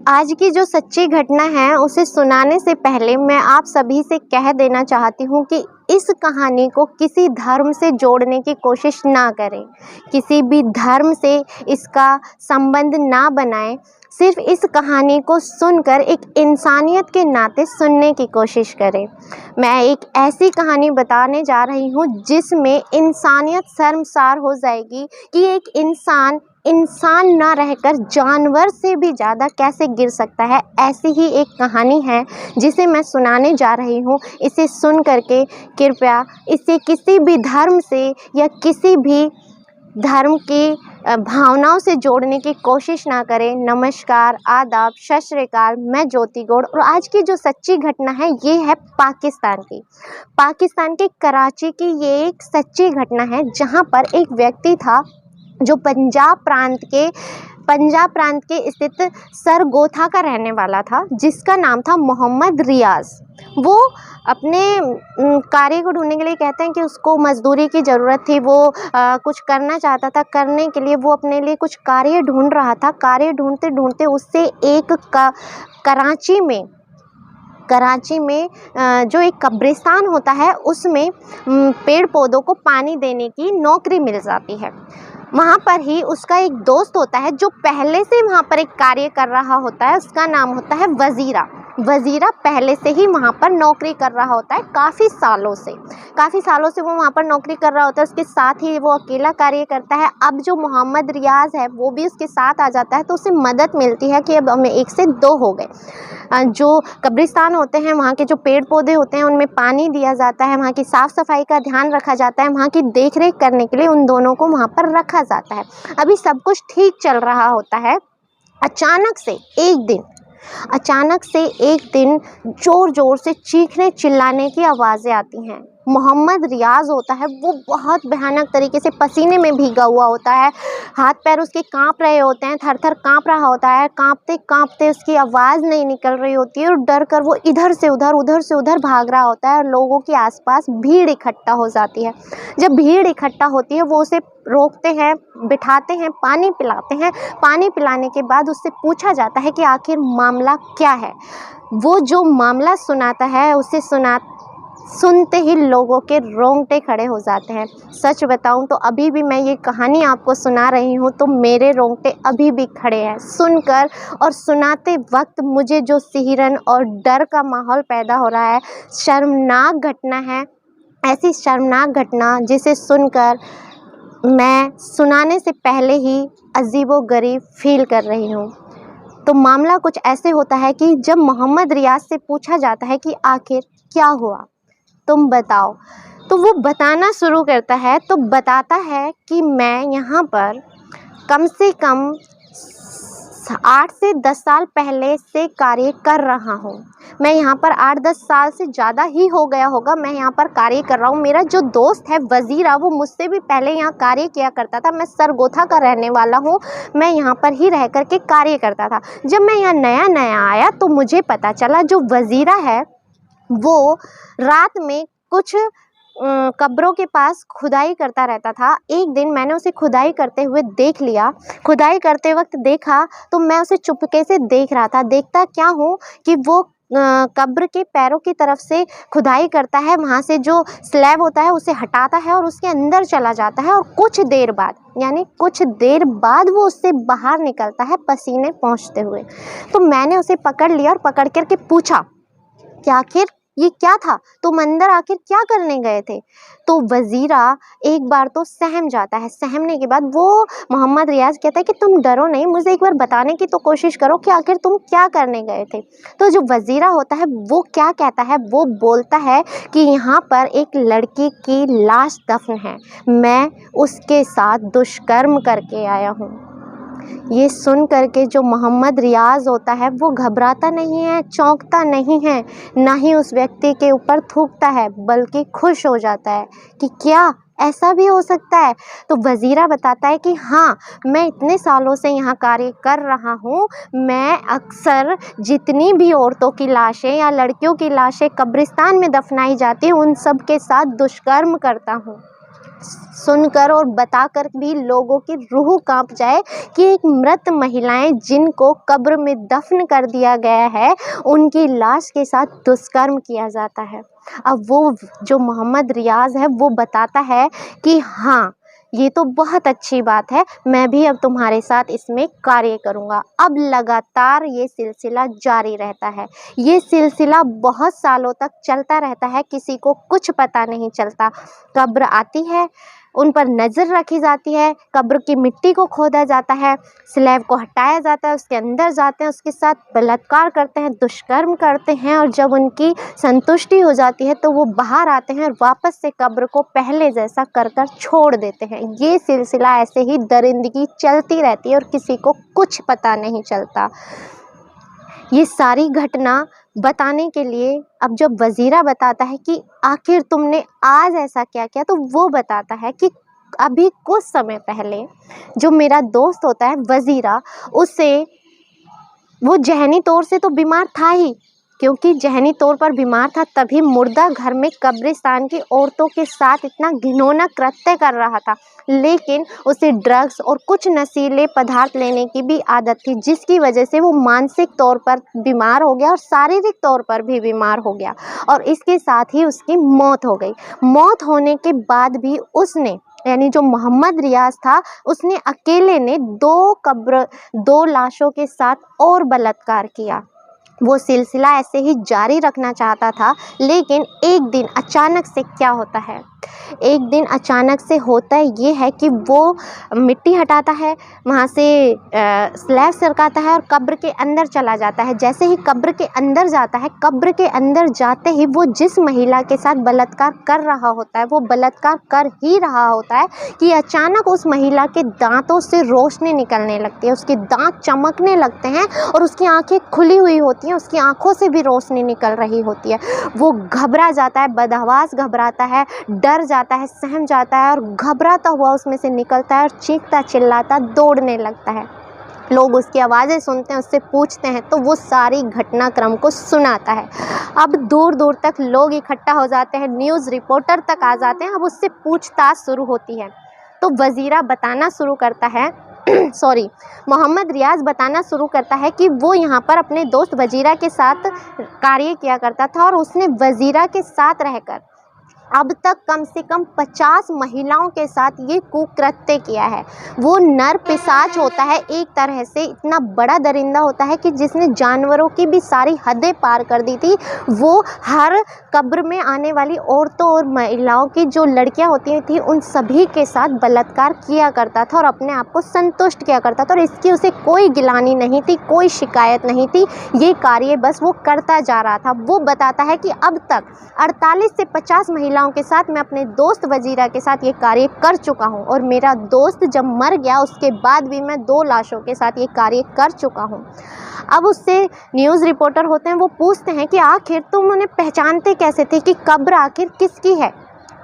आज की जो सच्ची घटना है उसे सुनाने से पहले मैं आप सभी से कह देना चाहती हूँ कि इस कहानी को किसी धर्म से जोड़ने की कोशिश ना करें, किसी भी धर्म से इसका संबंध ना बनाएं। सिर्फ इस कहानी को सुनकर एक इंसानियत के नाते सुनने की कोशिश करें। मैं एक ऐसी कहानी बताने जा रही हूँ जिसमें इंसानियत शर्मसार हो जाएगी कि एक इंसान ना रहकर जानवर से भी ज़्यादा कैसे गिर सकता है। ऐसी ही एक कहानी है जिसे मैं सुनाने जा रही हूँ। इसे सुन करके कृपया इसे किसी भी धर्म से या किसी भी धर्म की भावनाओं से जोड़ने की कोशिश ना करें। नमस्कार, आदाब, सत श्री अकाल। मैं ज्योति गौड़ और आज की जो सच्ची घटना है ये है पाकिस्तान के कराची की ये एक सच्ची घटना है जहाँ पर एक व्यक्ति था जो पंजाब प्रांत के स्थित सरगोथा का रहने वाला था, जिसका नाम था मोहम्मद रियाज। वो अपने कार्य को ढूंढने के लिए कहते हैं कि उसको मजदूरी की ज़रूरत थी। वो कुछ करना चाहता था, करने के लिए वो अपने लिए कुछ कार्य ढूंढ रहा था। कार्य ढूंढते ढूंढते उससे एक कराची में जो एक कब्रिस्तान होता है उसमें पेड़ पौधों को पानी देने की नौकरी मिल जाती है। वहाँ पर ही उसका एक दोस्त होता है जो पहले से वहाँ पर एक कार्य कर रहा होता है। उसका नाम होता है वज़ीरा पहले से ही वहाँ पर नौकरी कर रहा होता है। काफ़ी सालों से वो वहाँ पर नौकरी कर रहा होता है। उसके साथ ही वो अकेला कार्य करता है। अब जो मोहम्मद रियाज है वो भी उसके साथ आ जाता है, तो उसे मदद मिलती है कि अब हमें 1 से 2 हो गए। जो कब्रिस्तान होते हैं, वहाँ के जो पेड़ पौधे होते हैं उनमें पानी दिया जाता है, वहाँ की साफ़ सफाई का ध्यान रखा जाता है, वहाँ की देख रेख करने के लिए उन दोनों को वहाँ पर रखा जाता है। अभी सब कुछ ठीक चल रहा होता है। अचानक से एक दिन ज़ोर ज़ोर से चीखने चिल्लाने की आवाज़ें आती हैं। मोहम्मद रियाज होता है वो बहुत भयानक तरीके से पसीने में भीगा हुआ होता है। हाथ पैर उसके कांप रहे होते हैं, थर थर कांप रहा होता है। कांपते कांपते उसकी आवाज़ नहीं निकल रही होती है और डर कर वो इधर से उधर भाग रहा होता है। और लोगों के आसपास भीड़ इकट्ठा हो जाती है। जब भीड़ इकट्ठा होती है वो उसे रोकते हैं, बिठाते हैं, पानी पिलाते हैं। पानी पिलाने के बाद उससे पूछा जाता है कि आखिर मामला क्या है। वो जो मामला सुनाता है उसे सुनते ही लोगों के रोंगटे खड़े हो जाते हैं। सच बताऊं तो अभी भी मैं ये कहानी आपको सुना रही हूँ तो मेरे रोंगटे अभी भी खड़े हैं। सुनकर और सुनाते वक्त मुझे जो सिहरन और डर का माहौल पैदा हो रहा है, शर्मनाक घटना है। ऐसी शर्मनाक घटना जिसे सुनकर मैं सुनाने से पहले ही अजीबोगरीब फील कर रही हूँ। तो मामला कुछ ऐसे होता है कि जब मोहम्मद रियाज से पूछा जाता है कि आखिर क्या हुआ, तुम बताओ, तो वो बताना शुरू करता है। तो बताता है कि मैं यहाँ पर कम से कम 8 से 10 साल पहले से कार्य कर रहा हूँ। मैं यहाँ पर 8-10 साल से ज़्यादा ही हो गया होगा मैं यहाँ पर कार्य कर रहा हूँ। मेरा जो दोस्त है वज़ीरा वो मुझसे भी पहले यहाँ कार्य किया करता था। मैं सरगोथा का रहने वाला हूँ। मैं यहाँ पर ही रह कर के कार्य करता था। जब मैं यहाँ नया आया तो मुझे पता चला जो वज़ीरा है वो रात में कुछ कब्रों के पास खुदाई करता रहता था। एक दिन मैंने उसे खुदाई करते हुए देख लिया। खुदाई करते वक्त देखा तो मैं उसे चुपके से देख रहा था। देखता क्या हूँ कि वो कब्र के पैरों की तरफ से खुदाई करता है, वहाँ से जो स्लैब होता है उसे हटाता है और उसके अंदर चला जाता है। और कुछ देर बाद वो उससे बाहर निकलता है पसीने पोंछते हुए। तो मैंने उसे पकड़ लिया और पकड़ करके पूछा कि आखिर ये क्या था, तुम अंदर आखिर क्या करने गए थे। तो वज़ीरा एक बार तो सहम जाता है। सहमने के बाद वो मोहम्मद रियाज कहता है कि तुम डरो नहीं, मुझे एक बार बताने की तो कोशिश करो कि आखिर तुम क्या करने गए थे। तो जो वज़ीरा होता है वो क्या कहता है, वो बोलता है कि यहाँ पर एक लड़की की लाश दफन है, मैं उसके साथ दुष्कर्म करके आया हूँ। ये सुन करके जो मोहम्मद रियाज होता है वो घबराता नहीं है, चौंकता नहीं है, ना ही उस व्यक्ति के ऊपर थूकता है, बल्कि खुश हो जाता है कि क्या ऐसा भी हो सकता है। तो वज़ीरा बताता है कि हाँ, मैं इतने सालों से यहाँ कार्य कर रहा हूँ। मैं अक्सर जितनी भी औरतों की लाशें या लड़कियों की लाशें कब्रिस्तान में दफनाई जाती हैं उन सब के साथ दुष्कर्म करता हूँ। सुनकर और बताकर भी लोगों की रूह कांप जाए कि एक मृत महिलाएं जिनको कब्र में दफन कर दिया गया है, उनकी लाश के साथ दुष्कर्म किया जाता है। अब वो जो मोहम्मद रियाज है वो बताता है कि हाँ, ये तो बहुत अच्छी बात है, मैं भी अब तुम्हारे साथ इसमें कार्य करूँगा। अब लगातार ये सिलसिला जारी रहता है। ये सिलसिला बहुत सालों तक चलता रहता है, किसी को कुछ पता नहीं चलता। कब्र आती है, उन पर नज़र रखी जाती है, कब्र की मिट्टी को खोदा जाता है, स्लैब को हटाया जाता है, उसके अंदर जाते हैं, उसके साथ बलात्कार करते हैं, दुष्कर्म करते हैं, और जब उनकी संतुष्टि हो जाती है तो वो बाहर आते हैं और वापस से कब्र को पहले जैसा कर कर छोड़ देते हैं। ये सिलसिला ऐसे ही दरिंदगी चलती रहती है और किसी को कुछ पता नहीं चलता। ये सारी घटना बताने के लिए अब जब वज़ीरा बताता है कि आखिर तुमने आज ऐसा क्या किया, तो वो बताता है कि अभी कुछ समय पहले जो मेरा दोस्त होता है वज़ीरा, उससे वो ज़हनी तौर से तो बीमार था ही, क्योंकि ज़हनी तौर पर बीमार था तभी मुर्दा घर में कब्रिस्तान की औरतों के साथ इतना घिनौना कृत्य कर रहा था। लेकिन उसे ड्रग्स और कुछ नशीले पदार्थ लेने की भी आदत थी, जिसकी वजह से वो मानसिक तौर पर बीमार हो गया और शारीरिक तौर पर भी बीमार हो गया, और इसके साथ ही उसकी मौत हो गई। मौत होने के बाद भी उसने, यानी जो मोहम्मद रियाज था, उसने अकेले ने दो लाशों के साथ और बलात्कार किया। वो सिलसिला ऐसे ही जारी रखना चाहता था, लेकिन एक दिन अचानक से क्या होता है, एक दिन अचानक से होता ये है कि वो मिट्टी हटाता है, वहाँ से स्लैब सरकाता है और कब्र के अंदर चला जाता है। जैसे ही कब्र के अंदर जाता है, कब्र के अंदर जाते ही वो जिस महिला के साथ बलात्कार कर रहा होता है, वो बलात्कार कर ही रहा होता है कि अचानक उस महिला के दांतों से रोशनी निकलने लगती है, उसके दांत चमकने लगते हैं और उसकी आंखें खुली हुई होती हैं, उसकी आंखों से भी रोशनी निकल रही होती है। वो घबरा जाता है, बदहवास घबराता है, डर जाता है, सहम जाता है और घबराता हुआ उसमें से निकलता है और चीखता चिल्लाता दौड़ने लगता है। लोग उसकी आवाज़ें सुनते हैं, उससे पूछते हैं तो वो सारी घटनाक्रम को सुनाता है। अब दूर दूर तक लोग इकट्ठा हो जाते हैं, न्यूज़ रिपोर्टर तक आ जाते हैं। अब उससे पूछताछ शुरू होती है तो वज़ीरा बताना शुरू करता है मोहम्मद रियाज बताना शुरू करता है कि वो यहाँ पर अपने दोस्त वज़ीरा के साथ कार्य किया करता था और उसने वज़ीरा के साथ रहकर अब तक कम से कम 50 महिलाओं के साथ ये कुकृत्य किया है। वो नर पिशाच होता है, एक तरह से इतना बड़ा दरिंदा होता है कि जिसने जानवरों की भी सारी हदें पार कर दी थी। वो हर कब्र में आने वाली औरतों और महिलाओं की जो लड़कियां होती थी उन सभी के साथ बलात्कार किया करता था और अपने आप को संतुष्ट किया करता था, और इसकी उसे कोई गिलानी नहीं थी, कोई शिकायत नहीं थी। ये कार्य बस वो करता जा रहा था। वो बताता है कि अब तक 48 से 50 महिलाओं के साथ मैं अपने दोस्त वज़ीरा के साथ ये कार्य कर चुका हूँ, और मेरा दोस्त जब मर गया उसके बाद भी मैं 2 लाशों के साथ ये कार्य कर चुका हूँ। अब उससे न्यूज़ रिपोर्टर होते हैं, वो पूछते हैं कि आखिर तुम उन्हें पहचानते कैसे थे कि कब्र आखिर किसकी है।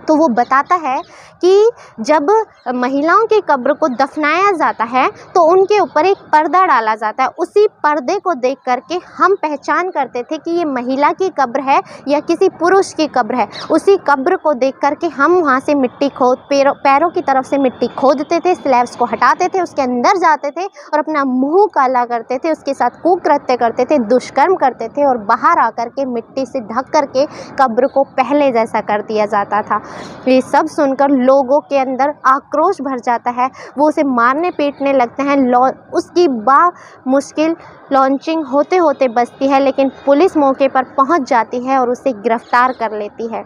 तो वो बताता है कि जब महिलाओं की कब्र को दफनाया जाता है तो उनके ऊपर एक पर्दा डाला जाता है। उसी पर्दे को देख करके हम पहचान करते थे कि ये महिला की कब्र है या किसी पुरुष की कब्र है। उसी कब्र को देख करके हम वहाँ से मिट्टी पैरों की तरफ से मिट्टी खोदते थे, स्लैब्स को हटाते थे, उसके अंदर जाते थे और अपना मुँह काला करते थे, उसके साथ कुकृत्य करते थे, दुष्कर्म करते थे, और बाहर आकर के मिट्टी से ढक करके कब्र को पहले जैसा कर दिया जाता था। ये सब सुनकर लोगों के अंदर आक्रोश भर जाता है। वो उसे मारने पीटने लगते हैं। उसकी मुश्किल लॉन्चिंग होते होते बचती है, लेकिन पुलिस मौके पर पहुंच जाती है और उसे गिरफ्तार कर लेती है।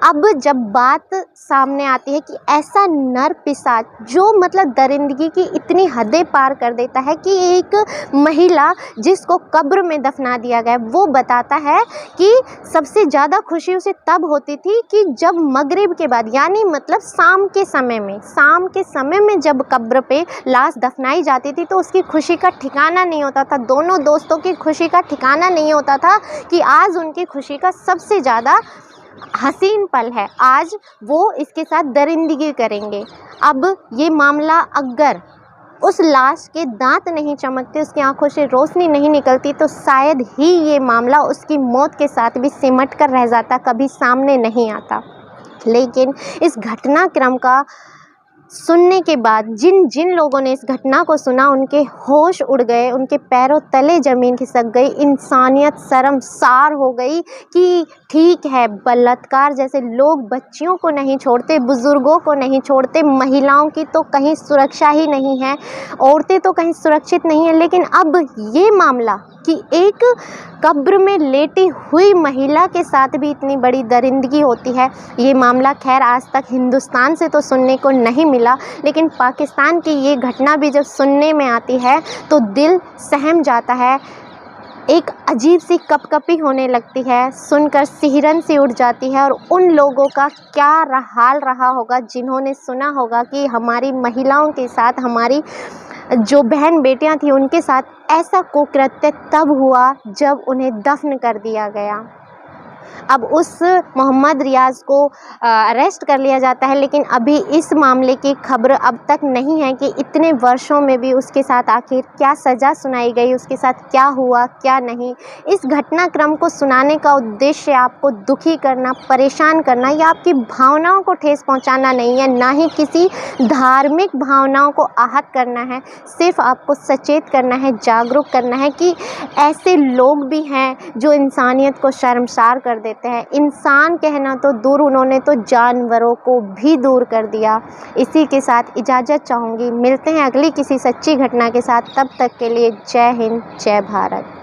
अब जब बात सामने आती है कि ऐसा नर पिशाच जो मतलब दरिंदगी की इतनी हदें पार कर देता है कि एक महिला जिसको कब्र में दफना दिया गया, वो बताता है कि सबसे ज़्यादा खुशी उसे तब होती थी कि जब मगरिब के बाद, यानी मतलब शाम के समय में जब कब्र पे लाश दफनाई जाती थी तो उसकी खुशी का ठिकाना नहीं होता था। दोनों दोस्तों की खुशी का ठिकाना नहीं होता था कि आज उनकी खुशी का सबसे ज़्यादा हसीन पल है, आज वो इसके साथ दरिंदगी करेंगे। अब ये मामला अगर उस लाश के दांत नहीं चमकते, उसकी आंखों से रोशनी नहीं निकलती, तो शायद ही ये मामला उसकी मौत के साथ भी सिमट कर रह जाता, कभी सामने नहीं आता। लेकिन इस घटनाक्रम का सुनने के बाद जिन जिन लोगों ने इस घटना को सुना उनके होश उड़ गए, उनके पैरों तले ज़मीन खिसक गई, इंसानियत शर्मसार हो गई कि ठीक है, बलात्कार जैसे लोग बच्चियों को नहीं छोड़ते, बुज़ुर्गों को नहीं छोड़ते, महिलाओं की तो कहीं सुरक्षा ही नहीं है, औरतें तो कहीं सुरक्षित नहीं है। लेकिन अब ये मामला कि एक कब्र में लेटी हुई महिला के साथ भी इतनी बड़ी दरिंदगी होती है, ये मामला खैर आज तक हिंदुस्तान से तो सुनने को नहीं मिला, लेकिन पाकिस्तान की ये घटना भी जब सुनने में आती है तो दिल सहम जाता है, एक अजीब सी कपकपी होने लगती है, सुनकर सिहरन सी उठ जाती है। और उन लोगों का क्या हाल रहा होगा जिन्होंने सुना होगा कि हमारी महिलाओं के साथ, हमारी जो बहन बेटियां थी उनके साथ ऐसा कुकृत्य तब हुआ जब उन्हें दफन कर दिया गया। अब उस मोहम्मद रियाज़ को अरेस्ट कर लिया जाता है, लेकिन अभी इस मामले की खबर अब तक नहीं है कि इतने वर्षों में भी उसके साथ आखिर क्या सज़ा सुनाई गई, उसके साथ क्या हुआ क्या नहीं। इस घटनाक्रम को सुनाने का उद्देश्य आपको दुखी करना, परेशान करना या आपकी भावनाओं को ठेस पहुंचाना नहीं है, ना ही किसी धार्मिक भावनाओं को आहत करना है। सिर्फ आपको सचेत करना है, जागरूक करना है कि ऐसे लोग भी हैं जो इंसानियत को शर्मसार कर देते हैं। इंसान कहना तो दूर, उन्होंने तो जानवरों को भी दूर कर दिया। इसी के साथ इजाज़त चाहूँगी, मिलते हैं अगली किसी सच्ची घटना के साथ। तब तक के लिए जय हिंद, जय भारत।